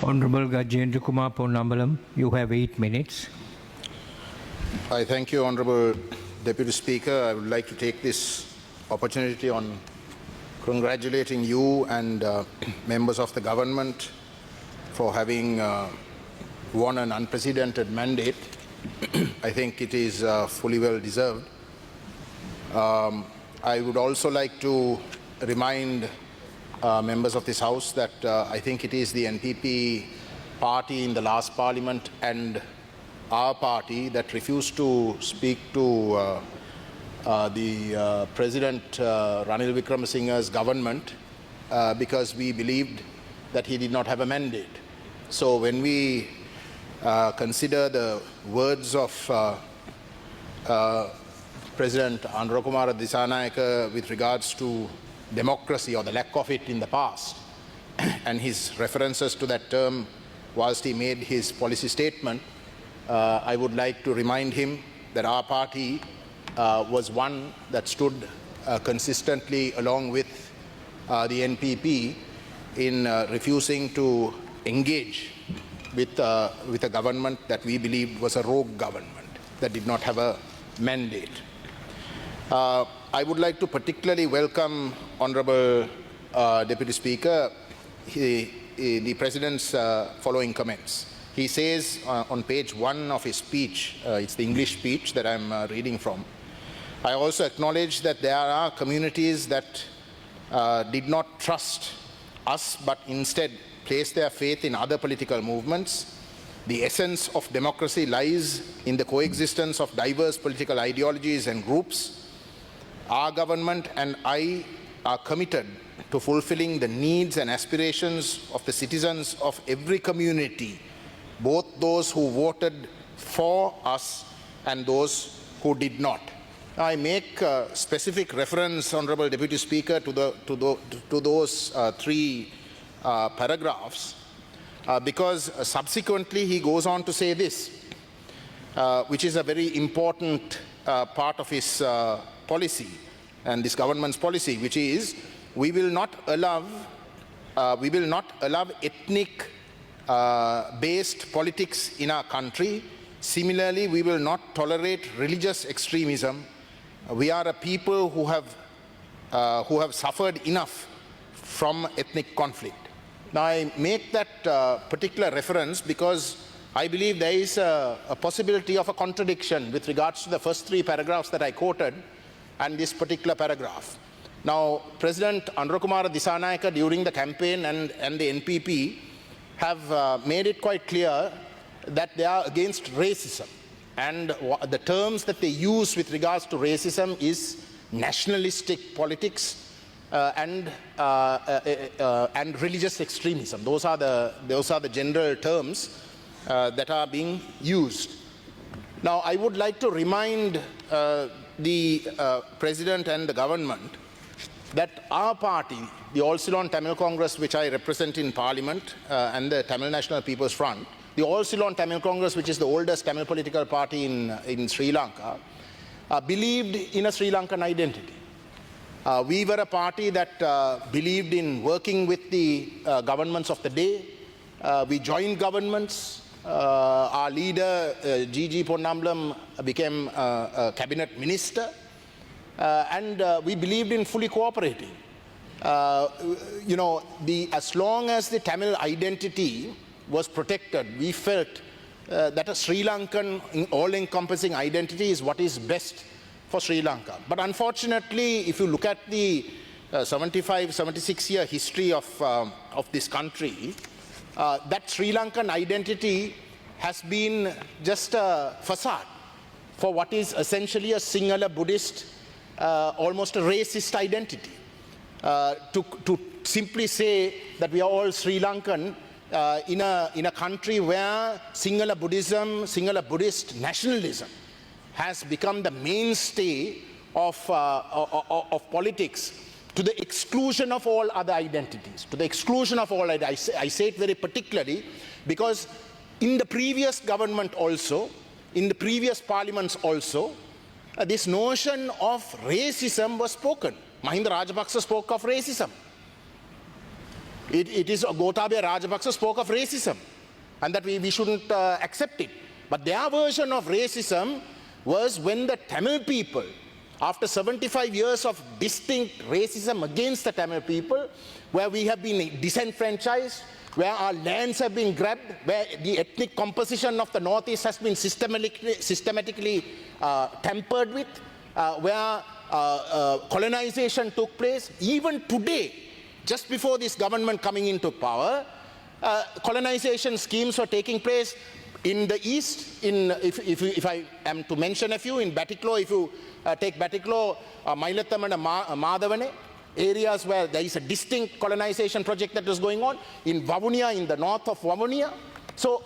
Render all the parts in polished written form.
Honorable Gajendra Kumar Ponnambalam, you have 8 minutes. I thank you, Honorable Deputy Speaker. I would like to take this opportunity on congratulating you and members of the government for having won an unprecedented mandate. I think it is fully well deserved. I would also like to remind members of this House that I think it is the NPP party in the last parliament and our party that refused to speak to the President Ranil Wickremesinghe's government because we believed that he did not have a mandate. So when we consider the words of President Anurakumara Dissanayake with regards to democracy or the lack of it in the past, and his references to that term whilst he made his policy statement, I would like to remind him that our party was one that stood consistently along with the NPP in refusing to engage with a government that we believed was a rogue government that did not have a mandate. I would like to particularly welcome Honourable Deputy Speaker the President's following comments. He says on page 1 of his speech, it's the English speech that I'm reading from, I also acknowledge that there are communities that did not trust us but instead placed their faith in other political movements. The essence of democracy lies in the coexistence of diverse political ideologies and groups. Our government and I are committed to fulfilling the needs and aspirations of the citizens of every community, both those who voted for us and those who did not. I make specific reference, Honourable Deputy Speaker, to those 3 paragraphs because subsequently he goes on to say this, which is a very important part of his policy and this government's policy, which is we will not allow ethnic based politics in our country. Similarly, we will not tolerate religious extremism. We are a people who have suffered enough from ethnic conflict. Now I make that particular reference because I believe there is a possibility of a contradiction with regards to the first 3 paragraphs that I quoted and this particular paragraph. Now, President Anurakumara Dissanayake during the campaign and the NPP have made it quite clear that they are against racism. And the terms that they use with regards to racism is nationalistic politics and religious extremism. Those are the general terms that are being used. Now, I would like to remind the President and the government that our party, the All Ceylon Tamil Congress, which I represent in Parliament, and the Tamil National People's Front, the All Ceylon Tamil Congress, which is the oldest Tamil political party in Sri Lanka, believed in a Sri Lankan identity. We were a party that believed in working with the governments of the day. We joined governments. Our leader, G.G. Ponnambalam, became a cabinet minister. And we believed in fully cooperating. As long as the Tamil identity was protected, we felt that a Sri Lankan all-encompassing identity is what is best for Sri Lanka. But unfortunately, if you look at the 76-year history of this country, that Sri Lankan identity has been just a facade for what is essentially a Sinhala Buddhist, almost a racist identity. To simply say that we are all Sri Lankan in a country where Sinhala Buddhism, Sinhala Buddhist nationalism has become the mainstay of politics to the exclusion of all other identities, to the exclusion of all I say it very particularly because in the previous government also, in the previous parliaments also, this notion of racism was spoken. Mahinda Rajapaksa spoke of racism. it is Gotabaya Rajapaksa spoke of racism and that we shouldn't accept it. But their version of racism was when the Tamil people, after 75 years of distinct racism against the Tamil people, where we have been disenfranchised, where our lands have been grabbed, where the ethnic composition of the Northeast has been systematically tampered with, where colonization took place. Even today, just before this government coming into power, colonization schemes were taking place in the east. If I am to mention a few, in Batiklo, if you take Batiklo, Mailatham and Madhavane, areas where there is a distinct colonization project that was going on, in Vavuniya, in the north of Vavuniya. So,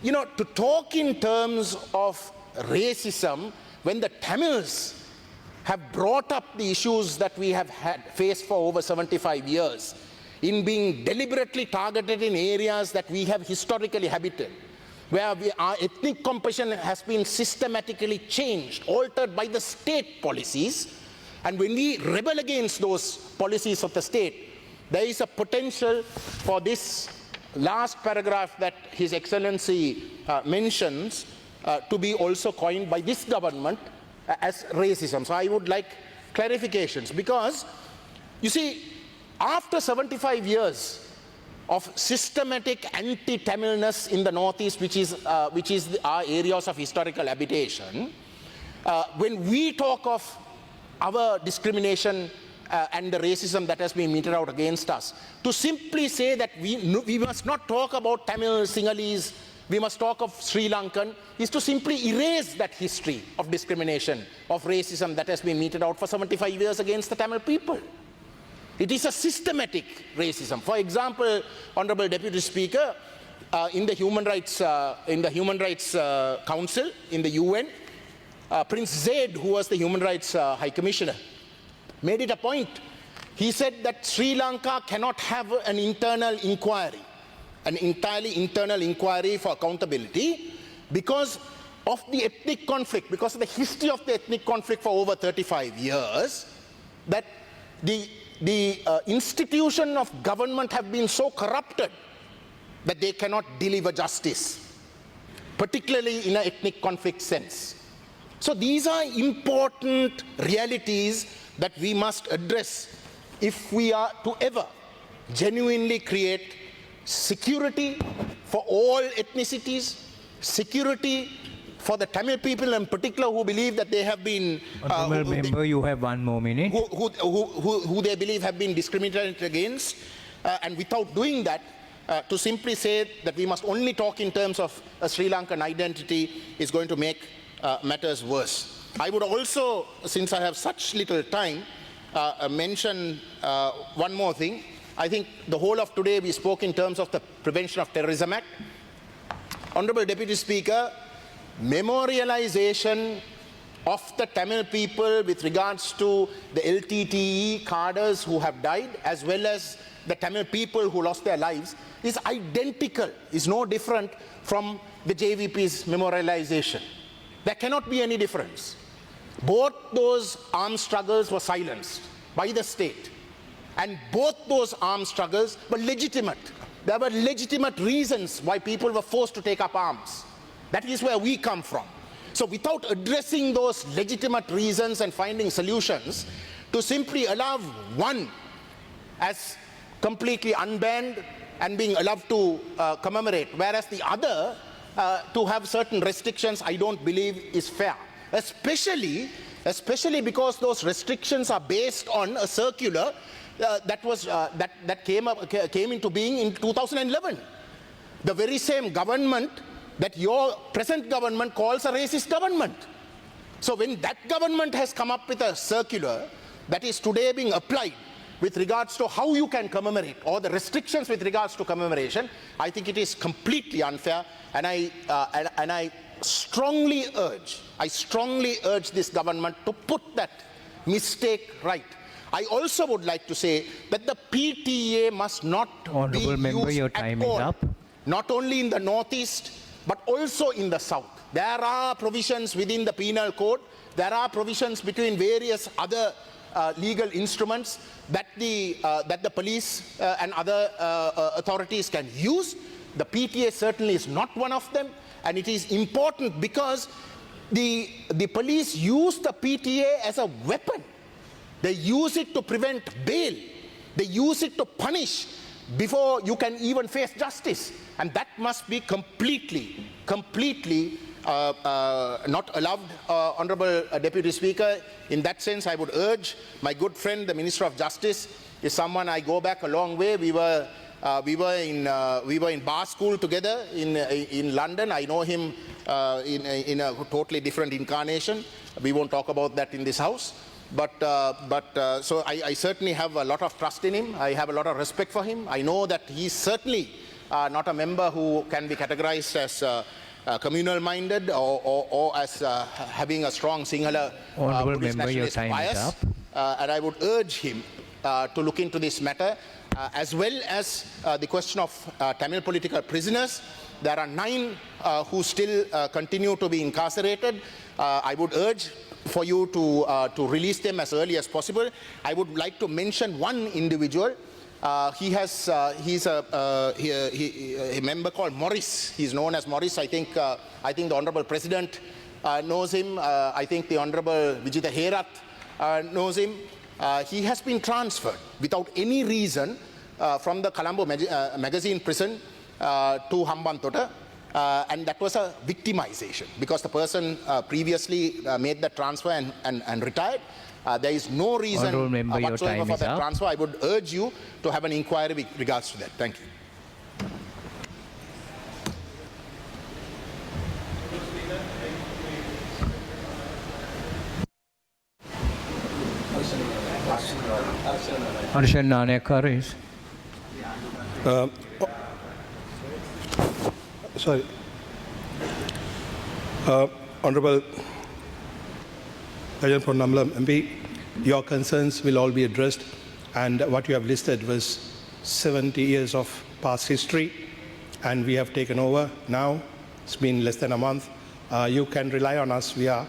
you know, to talk in terms of racism when the Tamils have brought up the issues that we have faced for over 75 years, in being deliberately targeted in areas that we have historically habited, where our ethnic composition has been systematically changed, altered by the state policies, and when we rebel against those policies of the state, there is a potential for this last paragraph that His Excellency mentions to be also coined by this government as racism. So I would like clarifications, because you see, after 75 years of systematic anti-Tamilness in the Northeast, which is our areas of historical habitation, when we talk of our discrimination and the racism that has been meted out against us, to simply say that we must not talk about Tamil, Sinhalese, we must talk of Sri Lankan, is to simply erase that history of discrimination, of racism that has been meted out for 75 years against the Tamil people. It is a systematic racism. For example, Honorable Deputy Speaker, in the Human Rights Council, in the UN, Prince Zaid, who was the Human Rights High Commissioner, made it a point. He said that Sri Lanka cannot have an internal inquiry, an entirely internal inquiry for accountability, because of the ethnic conflict, because of the history of the ethnic conflict for over 35 years, that the institution of government have been so corrupted that they cannot deliver justice, particularly in an ethnic conflict sense. So these are important realities that we must address if we are to ever genuinely create security for all ethnicities, security for the Tamil people in particular who believe that they have been... Honourable Member, you have 1 more minute. Who they believe have been discriminated against, and without doing that, to simply say that we must only talk in terms of a Sri Lankan identity is going to make matters worse. I would also, since I have such little time, mention one more thing. I think the whole of today we spoke in terms of the Prevention of Terrorism Act. Honourable Deputy Speaker, memorialization of the Tamil people with regards to the LTTE cadres who have died, as well as the Tamil people who lost their lives, is identical, is no different from the JVP's memorialization. There cannot be any difference. Both those armed struggles were silenced by the state, and both those armed struggles were legitimate. There were legitimate reasons why people were forced to take up arms. That is where we come from. So without addressing those legitimate reasons and finding solutions, to simply allow one as completely unbanned and being allowed to commemorate, whereas the other to have certain restrictions, I don't believe is fair. Especially because those restrictions are based on a circular that came into being in 2011. The very same government that your present government calls a racist government. So when that government has come up with a circular that is today being applied with regards to how you can commemorate, or the restrictions with regards to commemoration, I think it is completely unfair, and I strongly urge this government to put that mistake right. I also would like to say that the PTA must not Honourable be Member, used your at time is all, up. not only in the Northeast, but also in the South. There are provisions within the penal code, there are provisions between various other legal instruments that the police and other authorities can use. The PTA certainly is not one of them, and it is important because the police use the PTA as a weapon. They use it to prevent bail. They use it to punish before you can even face justice. And that must be completely not allowed, Honourable Deputy Speaker. In that sense, I would urge my good friend, the Minister of Justice, is someone I go back a long way. We were in bar school together in London. I know him in a totally different incarnation. We won't talk about that in this house. So I certainly have a lot of trust in him. I have a lot of respect for him. I know that he's certainly not a member who can be categorized as communal-minded or as having a strong Sinhala Buddhist nationalist bias. And I would urge him to look into this matter, as well as the question of Tamil political prisoners. There are 9 who still continue to be incarcerated. I would urge for you to release them as early as possible. I would like to mention one individual. He's a member called Morris. He's known as Morris. I think the Honourable President knows him. I think the Honourable Vijitha Herath knows him. He has been transferred without any reason from the Colombo magazine prison to Hambantota. And that was a victimization because the person previously made the transfer and retired. There is no reason whatsoever for that transfer. I would urge you to have an inquiry with regards to that. Thank you. Harshan Nanekar is. Sorry. Honourable Rajan Ponnambalam MP, your concerns will all be addressed, and what you have listed was 70 years of past history, and we have taken over now. It's been less than a month. You can rely on us. We are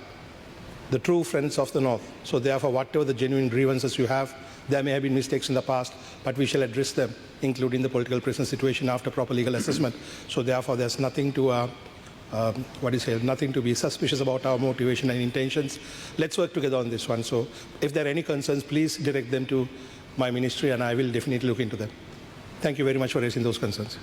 the true friends of the North. So therefore, whatever the genuine grievances you have, there may have been mistakes in the past, but we shall address them, including the political prisoner situation after proper legal assessment. So therefore, there's nothing to nothing to be suspicious about our motivation and intentions. Let's work together on this one. So if there are any concerns, please direct them to my ministry, and I will definitely look into them. Thank you very much for raising those concerns.